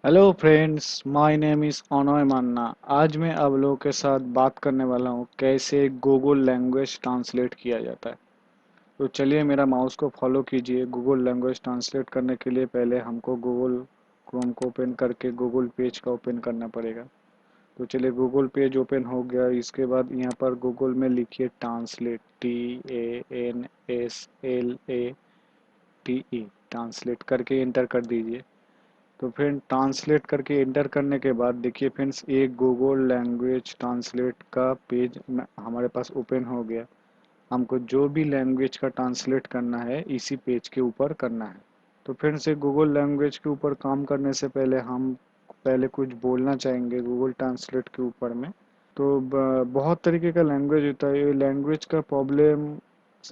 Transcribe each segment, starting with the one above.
Hello friends, my name is Anoy Manna. आज मैं आप लोगों के साथ बात करने वाला हूँ कैसे गूगल लैंग्वेज ट्रांसलेट किया जाता है। तो चलिए मेरा माउस को फॉलो कीजिए। गूगल लैंग्वेज ट्रांसलेट करने के लिए पहले हमको गूगल क्रोम को ओपन करके गूगल पेज का ओपन करना पड़ेगा। तो चलिए गूगल पेज ओपन हो गया। इसके बाद यहाँ पर गूगल में लिखिए ट्रांसलेट, TANSLATE, ट्रांसलेट करके एंटर कर दीजिए। तो फ्रेंड ट्रांसलेट करके एंटर करने के बाद देखिए फ्रेंड्स, एक गूगल लैंग्वेज ट्रांसलेट का पेज हमारे पास ओपन हो गया। हमको जो भी लैंग्वेज का ट्रांसलेट करना है इसी पेज के ऊपर करना है। तो फ्रेंड्स, एक गूगल लैंग्वेज के ऊपर काम करने से पहले हम पहले कुछ बोलना चाहेंगे गूगल ट्रांसलेट के ऊपर में। तो बहुत तरीके का लैंग्वेज होता है। ये लैंग्वेज का प्रॉब्लम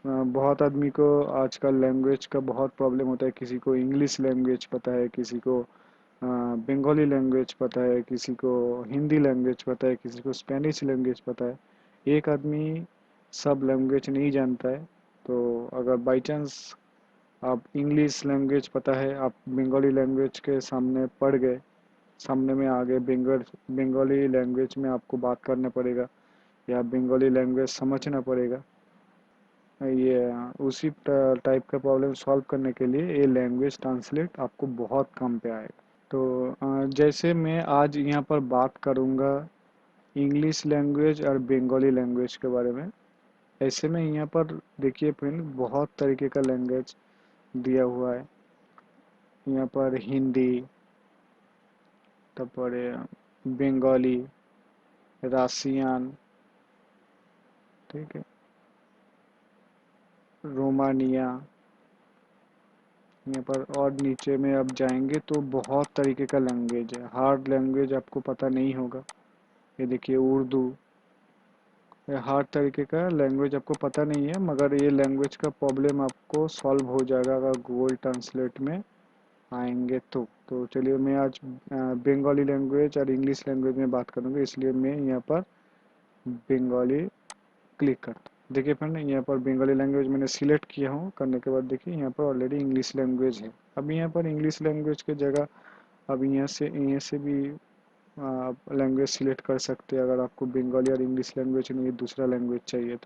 बहुत आदमी को आजकल लैंग्वेज का बहुत प्रॉब्लम होता है। किसी को इंग्लिश लैंग्वेज पता है, किसी को बंगाली लैंग्वेज पता है, किसी को हिंदी लैंग्वेज पता है, किसी को स्पेनिश लैंग्वेज पता है। एक आदमी सब लैंग्वेज नहीं जानता है। तो अगर बाई चांस आप इंग्लिश लैंग्वेज पता है, आप बंगाली लैंग्वेज के सामने पढ़ गए, सामने में आ गए, बंगाली लैंग्वेज में आपको बात करना पड़ेगा या बंगाली लैंग्वेज समझना पड़ेगा। ये उसी टाइप का प्रॉब्लम सॉल्व करने के लिए ये लैंग्वेज ट्रांसलेट आपको बहुत काम पे आएगा। तो जैसे मैं आज यहाँ पर बात करूँगा इंग्लिश लैंग्वेज और बंगाली लैंग्वेज के बारे में। ऐसे में यहाँ पर देखिए फ्रेंड, बहुत तरीके का लैंग्वेज दिया हुआ है। यहाँ पर हिंदी, তারপরে बंगाली, रासियन, ठीक है, रोमानिया। यहाँ पर और नीचे में आप जाएंगे तो बहुत तरीके का लैंग्वेज है। हार्ड लैंग्वेज आपको पता नहीं होगा। ये देखिए उर्दू। ये हार्ड तरीके का लैंग्वेज आपको पता नहीं है, मगर ये लैंग्वेज का प्रॉब्लम आपको सॉल्व हो जाएगा अगर गूगल ट्रांसलेट में आएंगे तो चलिए मैं आज बंगाली लैंग्वेज और इंग्लिश लैंग्वेज में बात करूँगा, इसलिए मैं यहाँ पर बंगाली क्लिक करता हूँ। देखिए फ्रेंड, यहाँ पर बंगाली लैंग्वेज मैंने सिलेक्ट किया हूँ। करने के बाद देखिए यहाँ पर ऑलरेडी इंग्लिश लैंग्वेज है। अब यहाँ पर इंग्लिश लैंग्वेज की जगह अब यहाँ से भी आप लैंग्वेज सिलेक्ट कर सकते हैं अगर आपको बंगाली और इंग्लिश लैंग्वेज नहीं, दूसरा लैंग्वेज चाहिए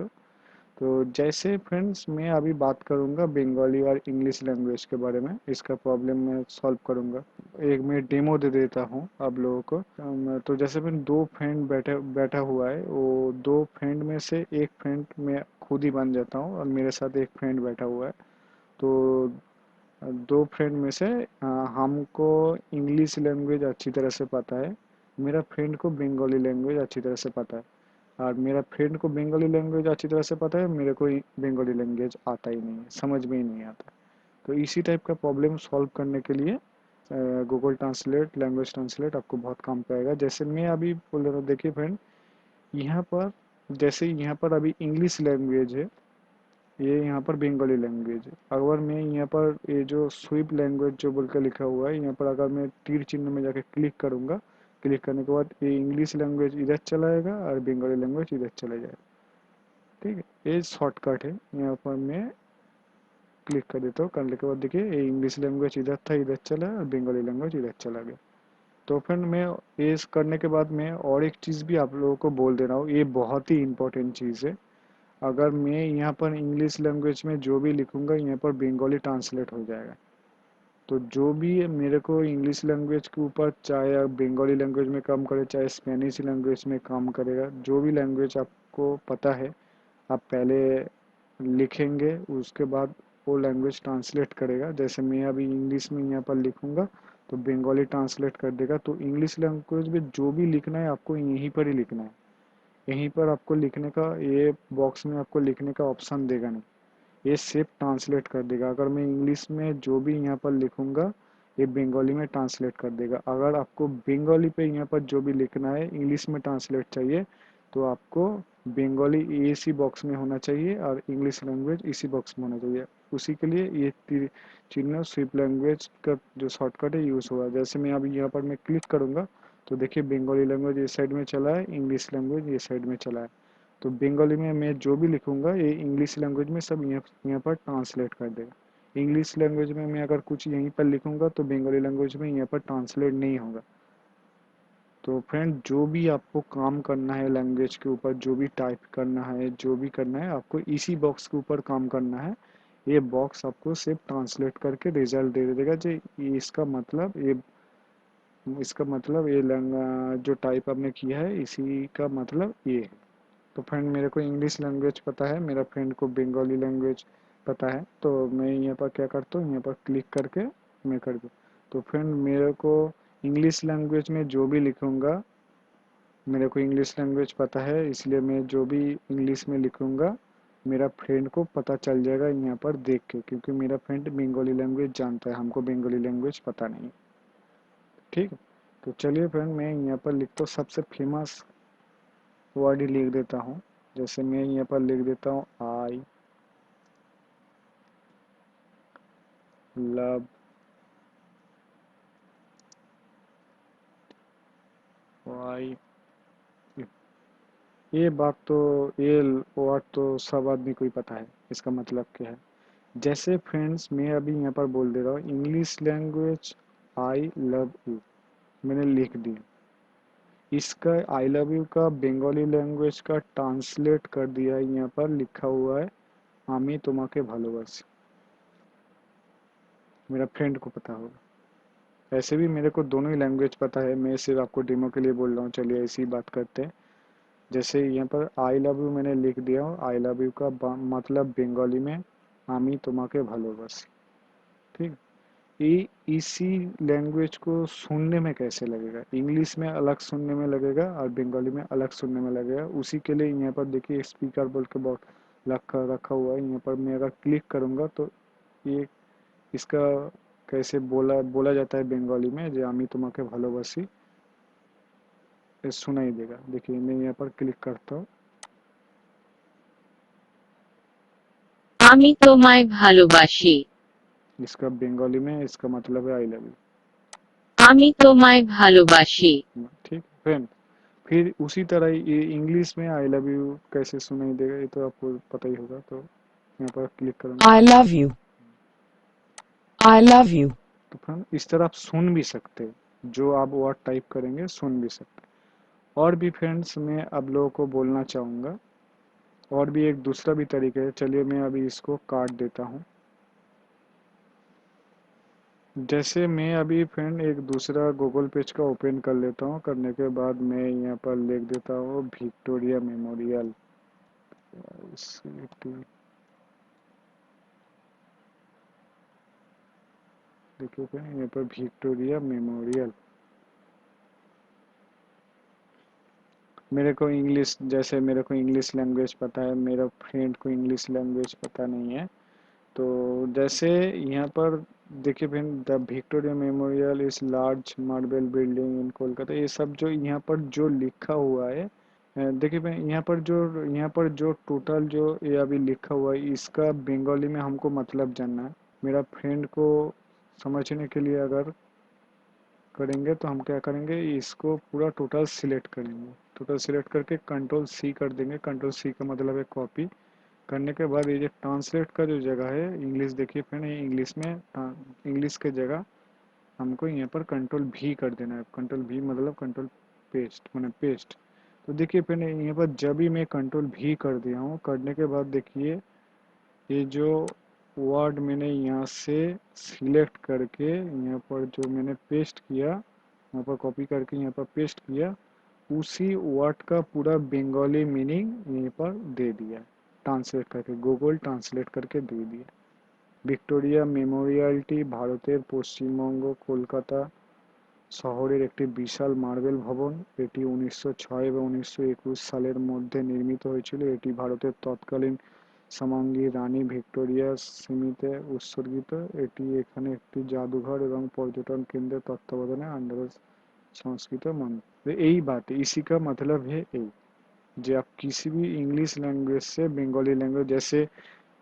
तो जैसे फ्रेंड्स मैं अभी बात करूंगा बंगाली और इंग्लिश लैंग्वेज के बारे में, इसका प्रॉब्लम मैं सॉल्व करूंगा। एक मैं डेमो दे देता हूँ आप लोगों को। तो जैसे फिर दो फ्रेंड बैठा बैठा हुआ है, वो दो फ्रेंड में से एक फ्रेंड मैं खुद ही बन जाता हूँ और मेरे साथ एक फ्रेंड बैठा हुआ है। तो दो फ्रेंड में से हमको इंग्लिश लैंग्वेज अच्छी तरह से पता है, मेरा फ्रेंड को बंगाली लैंग्वेज अच्छी तरह से पता है। और मेरा फ्रेंड को बंगाली लैंग्वेज अच्छी तरह से पता है, मेरे को बंगाली लैंग्वेज आता ही नहीं है, समझ में ही नहीं आता। तो इसी टाइप का प्रॉब्लम सॉल्व करने के लिए गूगल ट्रांसलेट, लैंग्वेज ट्रांसलेट आपको बहुत काम पे आएगा। जैसे मैं अभी बोल रहा हूँ, देखिए फ्रेंड, यहाँ पर जैसे यहाँ पर अभी इंग्लिश लैंग्वेज है, ये यहाँ पर बंगाली लैंग्वेज है। अगर मैं यहाँ पर ये जो स्विप लैंग्वेज जो बोल के लिखा हुआ है, यहाँ पर अगर मैं तीर चिन्ह में जाके क्लिक करूँगा, क्लिक करने के बाद ये इंग्लिश लैंग्वेज इधर चला जाएगा और बंगाली लैंग्वेज इधर चला जाएगा। ठीक है, ये शॉर्टकट है। यहाँ पर मैं क्लिक कर देता हूँ। करने के बाद देखिए ये इंग्लिश लैंग्वेज इधर था, इधर चला, और बंगाली लैंग्वेज इधर चला गया। तो फ्रेंड मैं ये करने के बाद मैं और एक चीज़ भी आप लोगों को बोल दे रहा हूँ, ये बहुत ही इंपॉर्टेंट चीज़ है। अगर मैं यहाँ पर इंग्लिश लैंग्वेज में जो भी लिखूंगा, यहाँ पर बंगाली ट्रांसलेट हो जाएगा। तो जो भी मेरे को इंग्लिश लैंग्वेज के ऊपर, चाहे आप बंगाली लैंग्वेज में काम करे, चाहे स्पेनिश लैंग्वेज में काम करेगा, जो भी लैंग्वेज आपको पता है, आप पहले लिखेंगे, उसके बाद वो लैंग्वेज ट्रांसलेट करेगा। जैसे मैं अभी इंग्लिश में यहाँ पर लिखूंगा तो बंगाली ट्रांसलेट कर देगा। तो इंग्लिश लैंग्वेज में जो भी लिखना है आपको यहीं पर ही लिखना है। यहीं पर आपको लिखने का, ये बॉक्स में आपको लिखने का ऑप्शन देगा नहीं, ये सिर्फ ट्रांसलेट कर देगा। अगर मैं इंग्लिश में जो भी यहाँ पर लिखूंगा, ये बंगाली में ट्रांसलेट कर देगा। अगर आपको बंगाली पे यहाँ पर जो भी लिखना है इंग्लिश में ट्रांसलेट चाहिए, तो आपको बंगाली इसी बॉक्स में होना चाहिए और इंग्लिश लैंग्वेज इसी बॉक्स में होना चाहिए। उसी के लिए ये चिन्ह स्विप लैंग्वेज का जो शॉर्टकट है यूज़ हुआ। जैसे मैं अभी यहाँ पर मैं क्लिक करूँगा तो देखिए बंगाली लैंग्वेज इस साइड में चला है, इंग्लिश लैंग्वेज ये साइड में चला है। तो बंगाली में मैं जो भी लिखूंगा ये इंग्लिश लैंग्वेज में सब यहाँ यहाँ पर ट्रांसलेट कर देगा। इंग्लिश लैंग्वेज में मैं अगर कुछ यहीं पर लिखूंगा तो बंगाली लैंग्वेज में यहाँ पर ट्रांसलेट नहीं होगा। तो फ्रेंड, जो भी आपको काम करना है लैंग्वेज के ऊपर, जो भी टाइप करना है, जो भी करना है, आपको इसी बॉक्स के ऊपर काम करना है। ये बॉक्स आपको सिर्फ ट्रांसलेट करके रिजल्ट दे देगा जो इसका मतलब ये जो टाइप आपने किया है इसी का मतलब ये है। तो फ्रेंड, मेरे को इंग्लिश लैंग्वेज पता है, मेरा फ्रेंड को बंगाली लैंग्वेज पता है, तो मैं यहाँ पर क्या करता हूँ, यहाँ पर क्लिक करके मैं कर दूँ। तो फ्रेंड, मेरे को इंग्लिश लैंग्वेज में जो भी लिखूँगा, मेरे को इंग्लिश लैंग्वेज पता है, इसलिए मैं जो भी इंग्लिश में लिखूँगा मेरा फ्रेंड को पता चल जाएगा यहाँ पर देख के, क्योंकि मेरा फ्रेंड बंगाली लैंग्वेज जानता है, हमको बंगाली लैंग्वेज पता नहीं। ठीक है, तो चलिए फ्रेंड, मैं यहाँ पर लिखता हूँ सबसे फेमस वर्ड ही लिख देता हूँ। जैसे मैं यहाँ पर लिख देता हूँ आई लव वाई। ये बात तो ये वर्ड तो सब आदमी को ही पता है इसका मतलब क्या है। जैसे फ्रेंड्स, मैं अभी यहाँ पर बोल दे रहा हूँ English language I love you, मैंने लिख दिया। इसका आई लव यू का बंगाली लैंग्वेज का ट्रांसलेट कर दिया है, यहाँ पर लिखा हुआ है आमी तुम्हाके भालोबासी। मेरा फ्रेंड को पता होगा। ऐसे भी मेरे को दोनों ही लैंग्वेज पता है, मैं सिर्फ आपको डेमो के लिए बोल रहा हूँ। चलिए ऐसी बात करते हैं। जैसे यहाँ पर आई लव यू मैंने लिख दिया हूँ, आई लव यू का मतलब बंगाली में आमी तुम्हाके भालोबासी। ठीक। ये इसी लैंग्वेज को सुनने में कैसे लगेगा, इंग्लिश में अलग सुनने में लगेगा और बंगाली में अलग सुनने में लगेगा। उसी के लिए यहाँ पर देखिए स्पीकर बोल के बहुत रखा रखा हुआ है। यहाँ पर मैं अगर क्लिक करूँगा तो ये इसका कैसे बोला बोला जाता है बंगाली में, जो आमी तुम्हाके भालोबासी, ये सुनाई देगा। देखिए मैं यहाँ पर क्लिक करता हूँ। আমি তোমায় ভালোবাসি। इसका बंगाली में इसका मतलब है आई लव আমি তোমায় ভালোবাসি। यू। ठीक फ्रेंड, फिर उसी तरह ये इंग्लिश में आई लव यू कैसे सुनाई देगा ये तो आपको पता ही होगा। तो यहाँ पर क्लिक करूँगा I love you. I love you. तो फ्रेंड इस तरह आप सुन भी सकते हैं, जो आप वर्ड टाइप करेंगे सुन भी सकते हैं। और भी फ्रेंड्स मैं अब लोगों को बोलना चाहूँगा, और भी एक दूसरा भी तरीका है। चलिए मैं अभी इसको काट देता हूँ। जैसे मैं अभी फ्रेंड एक दूसरा गूगल पेज का ओपन कर लेता हूँ, करने के बाद मैं यहाँ पर लिख देता हूँ विक्टोरिया मेमोरियल। देखिए फ्रेंड यहाँ पर विक्टोरिया मेमोरियल। मेरे को इंग्लिश, जैसे मेरे को इंग्लिश लैंग्वेज पता है, मेरा फ्रेंड को इंग्लिश लैंग्वेज पता नहीं है। तो जैसे यहाँ पर देखिए फ्रेंड, द विक्टोरिया मेमोरियल इस large marble building in Kolkata, ये सब जो यहाँ पर जो लिखा हुआ है, देखिए फ्रेंड यहाँ पर जो टोटल जो ये अभी लिखा हुआ है इसका बंगाली में हमको मतलब जानना है। मेरा फ्रेंड को समझने के लिए अगर करेंगे तो हम क्या करेंगे, इसको पूरा टोटल सिलेक्ट करेंगे। टोटल सिलेक्ट करके कंट्रोल सी कर देंगे। कंट्रोल सी का मतलब है कॉपी। करने के बाद ये जो ट्रांसलेट का जो जगह है इंग्लिश, देखिए फ्रेंड ये इंग्लिश में इंग्लिश के जगह हमको यहाँ पर कंट्रोल भी कर देना है। कंट्रोल भी मतलब कंट्रोल पेस्ट मतलब पेस्ट। तो देखिए फ्रेंड यहाँ पर जब भी मैं कंट्रोल भी कर दिया हूँ, करने के बाद देखिए ये जो वर्ड मैंने यहाँ से सिलेक्ट करके यहाँ पर जो मैंने पेस्ट किया, यहाँ पर कॉपी करके यहाँ पर पेस्ट किया, उसी वर्ड का पूरा बंगाली मीनिंग यहीं पर दे दिया, ट्रांसलेट करके गूगल ट्रांसलेट करके दे दिया। ভিক্টোরিয়া মেমোরিয়ালটি ভারতের পশ্চিমবঙ্গ কলকাতা শহরের একটি বিশাল মার্বেল ভবন। এটি 1906 এবং 1921 সালের মধ্যে নির্মিত হয়েছিল। এটি ভারতের তৎকালীন সাম্রাজ্ঞী রানী ভিক্টোরিয়ার স্মৃতিতে উৎসর্গিত। এটি এখানে একটি জাদুঘর এবং পর্যটन केंद्र तत्वावधाने अंडर संस्कृत मंदिर। यही बात है, इसी का मतलब है यही, जो आप किसी भी इंग्लिश लैंग्वेज से बंगाली लैंग्वेज, जैसे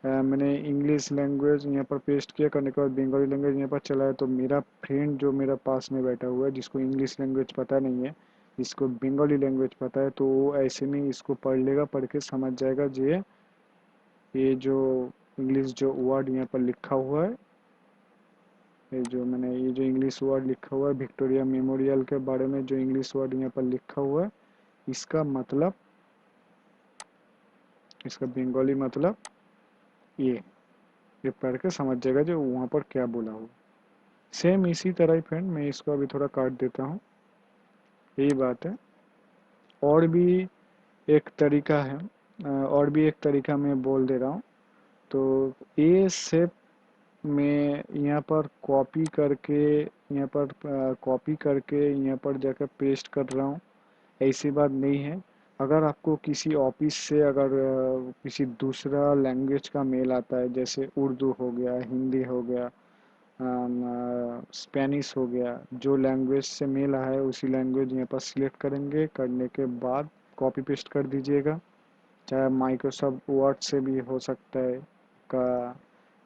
मैंने इंग्लिश लैंग्वेज यहाँ पर पेस्ट किया, करने के बाद बंगाली लैंग्वेज यहाँ पर चला है, तो मेरा फ्रेंड जो मेरा पास में बैठा हुआ है जिसको इंग्लिश लैंग्वेज पता नहीं है, इसको बंगाली लैंग्वेज पता है, तो वो ऐसे में इसको पढ़ लेगा, पढ़ के समझ जाएगा। ये जो इंग्लिश जो वर्ड यहाँ पर लिखा हुआ है ये जो इंग्लिश वर्ड लिखा हुआ है विक्टोरिया मेमोरियल के बारे में, जो इंग्लिश वर्ड यहाँ पर लिखा हुआ है, इसका मतलब, इसका बंगाली मतलब ये पढ़ के समझ जाएगा जो वहाँ पर क्या बोला हुआ। सेम इसी तरह ही फ्रेंड मैं इसको अभी थोड़ा काट देता हूँ, यही बात है। और भी एक तरीका है, और भी एक तरीका मैं बोल दे रहा हूँ। तो ए शेप में यहाँ पर कॉपी करके, यहाँ पर कॉपी करके यहाँ पर जाकर पेस्ट कर रहा हूँ, ऐसी बात नहीं है। अगर आपको किसी ऑफिस से अगर किसी दूसरा लैंग्वेज का मेल आता है, जैसे उर्दू हो गया, हिंदी हो गया, स्पेनिश हो गया, जो लैंग्वेज से मेल आया है उसी लैंग्वेज यहाँ पर सिलेक्ट करेंगे, करने के बाद कॉपी पेस्ट कर दीजिएगा। चाहे माइक्रोसॉफ्ट वर्ड से भी हो सकता है, का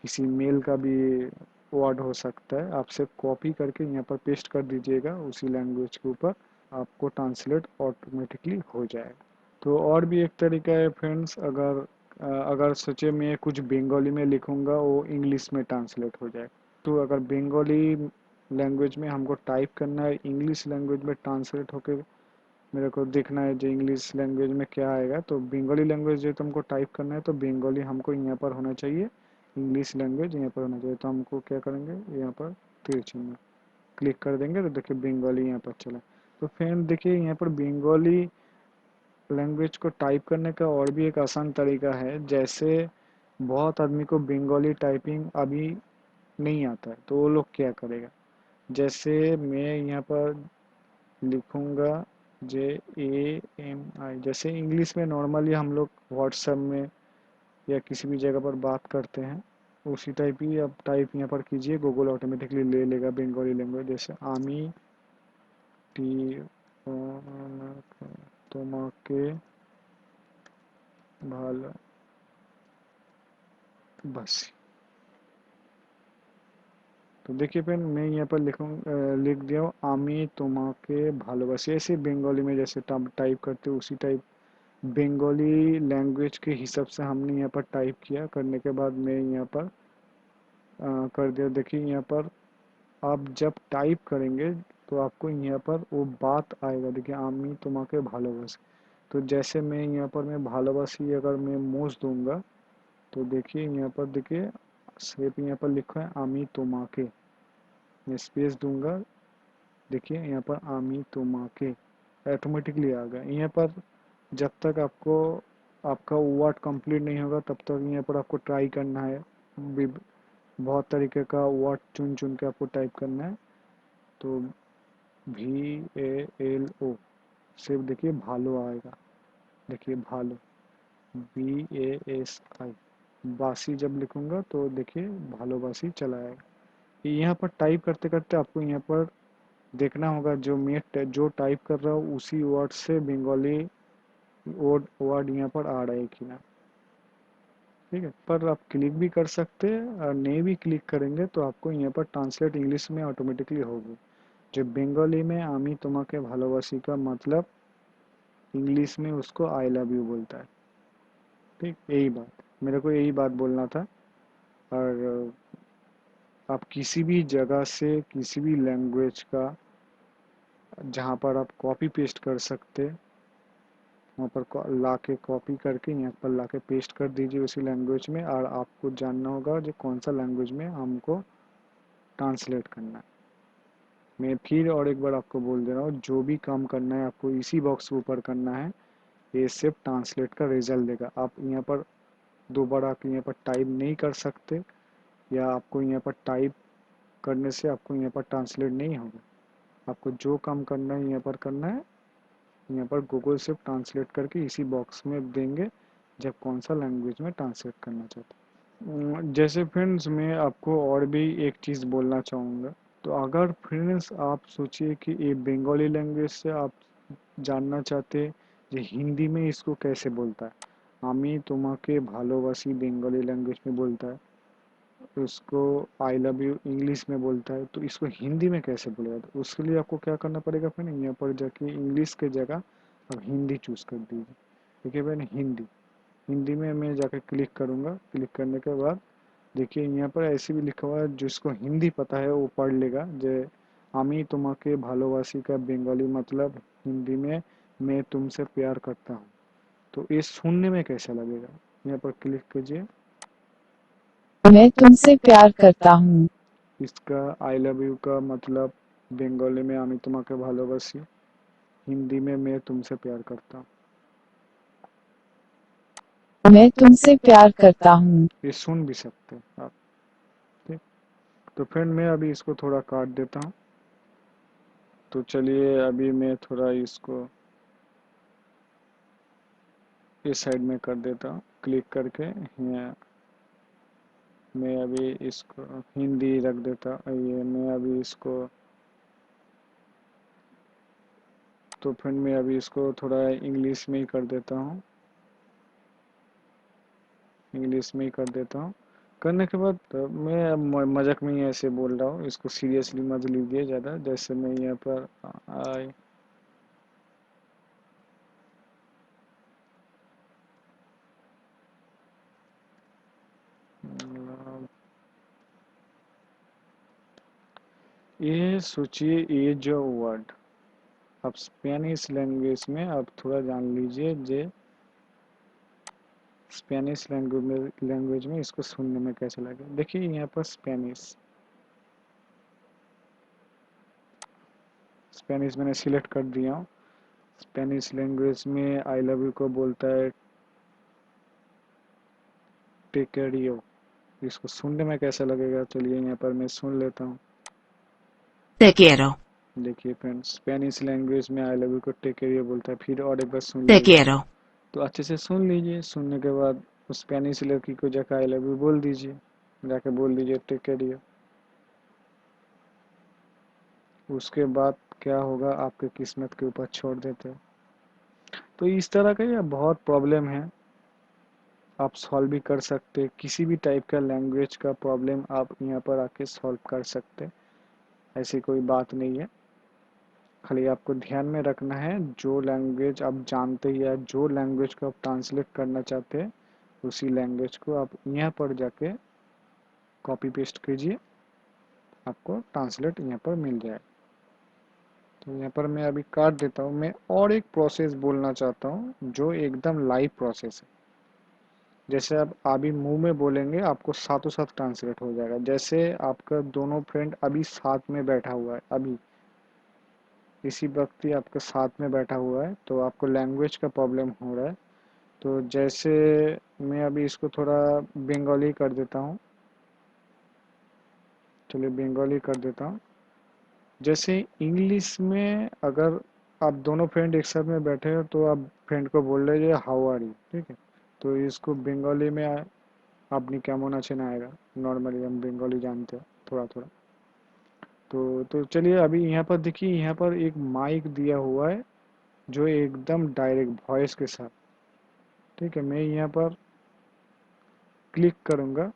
किसी मेल का भी वर्ड हो सकता है, आप सिर्फ कॉपी करके यहाँ पर पेस्ट कर दीजिएगा उसी लैंग्वेज के ऊपर, आपको ट्रांसलेट ऑटोमेटिकली हो जाएगा। तो और भी एक तरीका है फ्रेंड्स, अगर सोचे मैं कुछ बंगाली में लिखूंगा वो इंग्लिश में ट्रांसलेट हो जाए, तो अगर बंगाली लैंग्वेज में हमको टाइप करना है, इंग्लिश लैंग्वेज में ट्रांसलेट होकर मेरे को देखना है जो इंग्लिश लैंग्वेज में क्या आएगा, तो बंगाली लैंग्वेज जो तुमको टाइप करना है तो बंगाली हमको यहाँ पर होना चाहिए, इंग्लिश लैंग्वेज यहाँ पर होना चाहिए। तो हमको क्या करेंगे, यहाँ पर तीर चिन्ह क्लिक कर देंगे तो देखिए बंगाली यहाँ पर चला। तो फ्रेंड देखिए यहाँ पर बंगाली लैंग्वेज को टाइप करने का और भी एक आसान तरीका है। जैसे बहुत आदमी को बंगाली टाइपिंग अभी नहीं आता है, तो वो लोग क्या करेगा, जैसे मैं यहाँ पर लिखूंगा JAMI, जैसे इंग्लिश में नॉर्मली हम लोग व्हाट्सएप में या किसी भी जगह पर बात करते हैं, उसी टाइप ही आप टाइप यहाँ पर कीजिए, गूगल ऑटोमेटिकली ले लेगा बंगाली लैंग्वेज। जैसे आमी टी তোমাকে ভালো, बस। तो देखिए फ्रेंड मैं यहाँ पर लिख दिया हूँ आमी तुम्हाके भालोबासी, ऐसे बंगाली में जैसे टाइप करते हो उसी टाइप बंगाली लैंग्वेज के हिसाब से हमने यहाँ पर टाइप किया, करने के बाद मैं यहाँ पर कर दिया। देखिए यहाँ पर आप जब टाइप करेंगे तो आपको यहाँ पर वो बात आएगा, देखिए आमी तुम्हाके भालोबासी। तो जैसे मैं भालोबासी अगर मैं मोज दूंगा, तो देखिए यहाँ पर देखिए सिर्फ यहाँ पर लिखा है आमी तुम्हाके, मैं स्पेस दूंगा, देखिए यहाँ पर आमी तुम्हाके ऑटोमेटिकली आ गया। यहाँ पर जब तक आपको आपका वर्ड कंप्लीट नहीं होगा तब तक यहाँ पर आपको ट्राई करना है, बहुत तरीके का वर्ड चुन चुन के आपको टाइप करना है। तो VALO, सिर्फ देखिए भालो आएगा, देखिए भालो, BASI, बासी जब लिखूंगा तो देखिए भालोबासी चला आएगा। यहाँ पर टाइप करते करते आपको यहाँ पर देखना होगा जो मैं जो टाइप कर रहा हूँ उसी वर्ड से बंगाली वर्ड वर्ड यहाँ पर आ रहा है कि ना, ठीक है। पर आप क्लिक भी कर सकते हैं और नहीं भी क्लिक करेंगे तो आपको यहाँ पर ट्रांसलेट इंग्लिश में ऑटोमेटिकली होगी। जो बंगाली में आमी तुम्हाके भालोबासी का मतलब इंग्लिश में उसको आई लव यू बोलता है, ठीक। यही बात मेरे को यही बात बोलना था। और आप किसी भी जगह से किसी भी लैंग्वेज का जहाँ पर आप कॉपी पेस्ट कर सकते, वहाँ पर ला के कॉपी करके यहाँ पर ला के पेस्ट कर दीजिए उसी लैंग्वेज में, और आपको जानना होगा जो कौन सा लैंग्वेज में हमको ट्रांसलेट करना है। मैं फिर और एक बार आपको बोल दे रहा हूँ, जो भी काम करना है आपको इसी बॉक्स के ऊपर करना है, ये सिर्फ ट्रांसलेट का रिजल्ट देगा। आप यहाँ पर दोबारा आप यहाँ पर टाइप नहीं कर सकते, या आपको यहाँ पर टाइप करने से आपको यहाँ पर ट्रांसलेट नहीं होगा। आपको जो काम करना है यहाँ पर करना है, यहाँ पर गूगल से ट्रांसलेट करके इसी बॉक्स में देंगे जब कौन सा लैंग्वेज में ट्रांसलेट करना चाहते हैं। जैसे फ्रेंड्स मैं आपको और भी एक चीज़ बोलना चाहूँगा। तो अगर फ्रेंड्स आप सोचिए कि ये बंगाली लैंग्वेज से आप जानना चाहते हैं जो हिंदी में इसको कैसे बोलता है, আমি তোমাকে ভালোবাসি बेंगली लैंग्वेज में बोलता है, उसको आई लव यू इंग्लिश में बोलता है, तो इसको हिंदी में कैसे बोलेगा। तो उसके लिए आपको क्या करना पड़ेगा फिर, यहाँ पर जाके इंग्लिश के जगह अब हिंदी चूज़ कर दीजिए। ठीक है भाई, हिंदी, हिंदी में मैं जाकर क्लिक करूँगा, क्लिक करने के बाद देखिए यहाँ पर ऐसे भी लिखा हुआ है, जिसको हिंदी पता है वो पढ़ लेगा। जे आमी तुम्हाके भालोबासी का बंगाली मतलब हिंदी में मैं तुमसे प्यार करता हूँ। तो ये सुनने में कैसा लगेगा? यहाँ पर क्लिक कीजिए। मैं तुमसे प्यार करता हूँ। इसका आई लव यू का मतलब बंगाली में आमी तुम्हाके भालोबासी, हिंदी में मैं तुमसे प्यार करता हूँ। मैं तुमसे प्यार करता हूँ। ये सुन भी सकते हैं आप। ठीक। तो फ्रेंड मैं अभी इसको थोड़ा काट देता हूँ। तो चलिए अभी मैं थोड़ा इसको इस साइड में कर देता हूँ क्लिक करके। यहाँ मैं अभी इसको हिंदी रख देता हूँ, ये मैं अभी इसको, तो फिर मैं अभी इसको थोड़ा इंग्लिश में ही कर देता हूँ। इंग्लिश में ही कर देता हूँ। करने के बाद मैं मजाक में ही ऐसे बोल रहा हूँ, इसको सीरियसली मत लीजिए ज़्यादा। जैसे मैं यहाँ पर आई लव, ये सोचिए ये जो वर्ड आप स्पेनिश लैंग्वेज में आप थोड़ा जान लीजिए, जे स्पेनिश लैंग्वेज में इसको सुनने में कैसा लगे। देखिए यहाँ पर स्पेनिश, स्पेनिश मैंने सिलेक्ट कर दिया हूँ। स्पेनिश लैंग्वेज में आई लव यू को बोलता है टेकेरियो। इसको सुनने में कैसा लगेगा? चलिए यहाँ पर मैं सुन लेता हूँ। Te quiero. देखिए फ्रेंड्स, स्पेनिश लैंग्वेज में आई लव यू को टेकेरियो बोलता है। फिर और एक बार सुन Te लीजिए। quiero. तो अच्छे से सुन लीजिए। सुनने के बाद उस स्पेनिश लड़की को जाकर आई लव यू बोल दीजिए। जाके बोल दीजिए टेकेरियो। उसके बाद क्या होगा आपके किस्मत के ऊपर छोड़ देते हैं। तो इस तरह का ये बहुत प्रॉब्लम है, आप सॉल्व भी कर सकते। किसी भी टाइप का लैंग्वेज का प्रॉब्लम आप यहाँ पर आके सॉल्व कर सकते। ऐसी कोई बात नहीं है। खाली आपको ध्यान में रखना है, जो लैंग्वेज आप जानते या जो लैंग्वेज को आप ट्रांसलेट करना चाहते हैं उसी लैंग्वेज को आप यहाँ पर जाके कॉपी पेस्ट कीजिए, आपको ट्रांसलेट यहाँ पर मिल जाए। तो यहाँ पर मैं अभी काट देता हूँ। मैं और एक प्रोसेस बोलना चाहता हूँ जो एकदम लाइव प्रोसेस है। जैसे आप अभी मुंह में बोलेंगे आपको साथों साथ ट्रांसलेट हो जाएगा। जैसे आपका दोनों फ्रेंड अभी साथ में बैठा हुआ है, अभी इसी वक्त ही आपके साथ में बैठा हुआ है, तो आपको लैंग्वेज का प्रॉब्लम हो रहा है। तो जैसे मैं अभी इसको थोड़ा बंगाली कर देता हूँ। चलिए बंगाली कर देता हूँ। जैसे इंग्लिश में अगर आप दोनों फ्रेंड एक साथ में बैठे हो तो आप फ्रेंड को बोल रहे हैं हाउ आर यू, ठीक है। तो इसको बंगाली में আপনি কেমন আছেন आएगा। नॉर्मली हम बंगाली जानते हैं थोड़ा थोड़ा। तो चलिए अभी यहाँ पर देखिए, यहाँ पर एक माइक दिया हुआ है जो एकदम डायरेक्ट वॉइस के साथ, ठीक है। मैं यहाँ पर क्लिक करूँगा।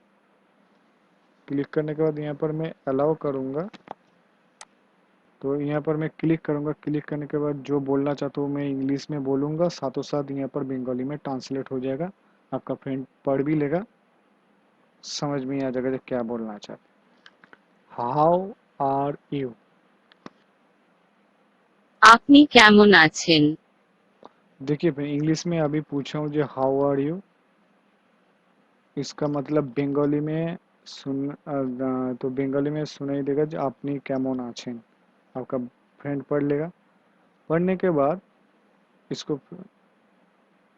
क्लिक करने के बाद यहाँ पर मैं अलाउ करूँगा। तो यहाँ पर मैं क्लिक करूँगा। क्लिक करने के बाद जो बोलना चाहता हूँ मैं इंग्लिश में बोलूँगा, साथों साथ यहाँ पर बंगाली में ट्रांसलेट हो जाएगा। आपका फ्रेंड पढ़ भी लेगा, समझ में आ जाएगा जो क्या बोलना चाहते। How are you. আপনি কেমন আছেন? देखिए मैं इंग्लिश में अभी पूछा हूँ जो हाउ आर यू, इसका मतलब बंगाली में तो बंगाली में सुनाई देगा जो आपनी केमन आछेन। आपका फ्रेंड पढ़ लेगा। पढ़ने के बाद इसको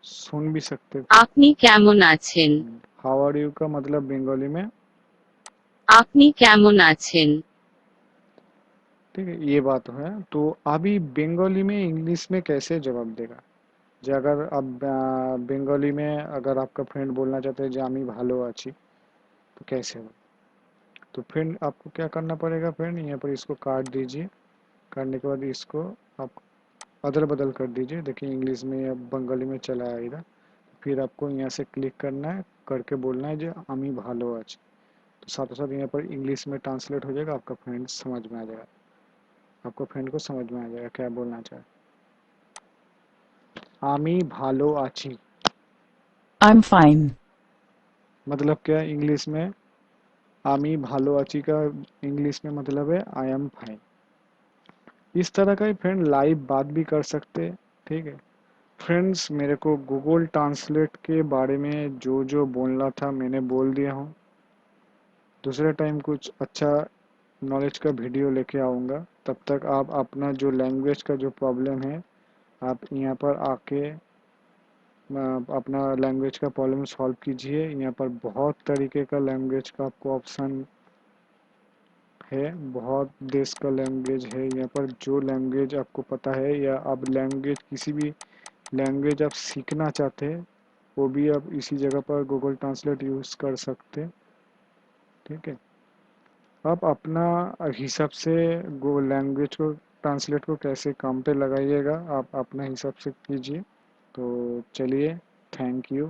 सुन भी सकते। আপনি কেমন আছেন? हाउ आर यू का मतलब बंगाली में, আপনি केमन আছেন? ठीक है, ये बात है। तो अभी बंगाली में इंग्लिश में कैसे जवाब देगा? जो अगर अब बंगाली में अगर आपका फ्रेंड बोलना चाहते हैं जो आमी भालो आची, तो कैसे हो? तो फ्रेंड आपको क्या करना पड़ेगा? फ्रेंड यहाँ पर इसको काट दीजिए। काटने के बाद इसको आप अदल बदल कर दीजिए। देखिए इंग्लिश में या बंगाली में चला आएगा। फिर आपको यहाँ से क्लिक करना है, करके बोलना है जो आमी भालो आची। तो साथों साथ यहाँ पर इंग्लिश में ट्रांसलेट हो जाएगा। आपका फ्रेंड समझ में आ जाएगा, आपको फ्रेंड को समझ में आ जाएगा क्या बोलना चाहे। आमी भालो आची I'm fine. मतलब क्या इंग्लिश में? आमी भालो आची का इंग्लिश में मतलब है आई एम फाइन। इस तरह का ही फ्रेंड लाइव बात भी कर सकते हैं। ठीक है फ्रेंड्स, मेरे को गूगल ट्रांसलेट के बारे में जो जो बोलना था मैंने बोल दिया हूँ। दूसरे टाइम कुछ अच्छा नॉलेज का वीडियो लेके आऊँगा। तब तक आप अपना जो लैंग्वेज का जो प्रॉब्लम है आप यहाँ पर आके अपना लैंग्वेज का प्रॉब्लम सॉल्व कीजिए। यहाँ पर बहुत तरीके का लैंग्वेज का आपको ऑप्शन है, बहुत देश का लैंग्वेज है यहाँ पर। जो लैंग्वेज आपको पता है या आप लैंग्वेज किसी भी लैंग्वेज आप सीखना चाहते हैं वो भी आप इसी जगह पर गूगल ट्रांसलेट यूज़ कर सकते हैं। ठीक है आप अपना हिसाब से गो लैंग्वेज को ट्रांसलेट को कैसे काम पे लगाइएगा आप अपना हिसाब से कीजिए। तो चलिए थैंक यू।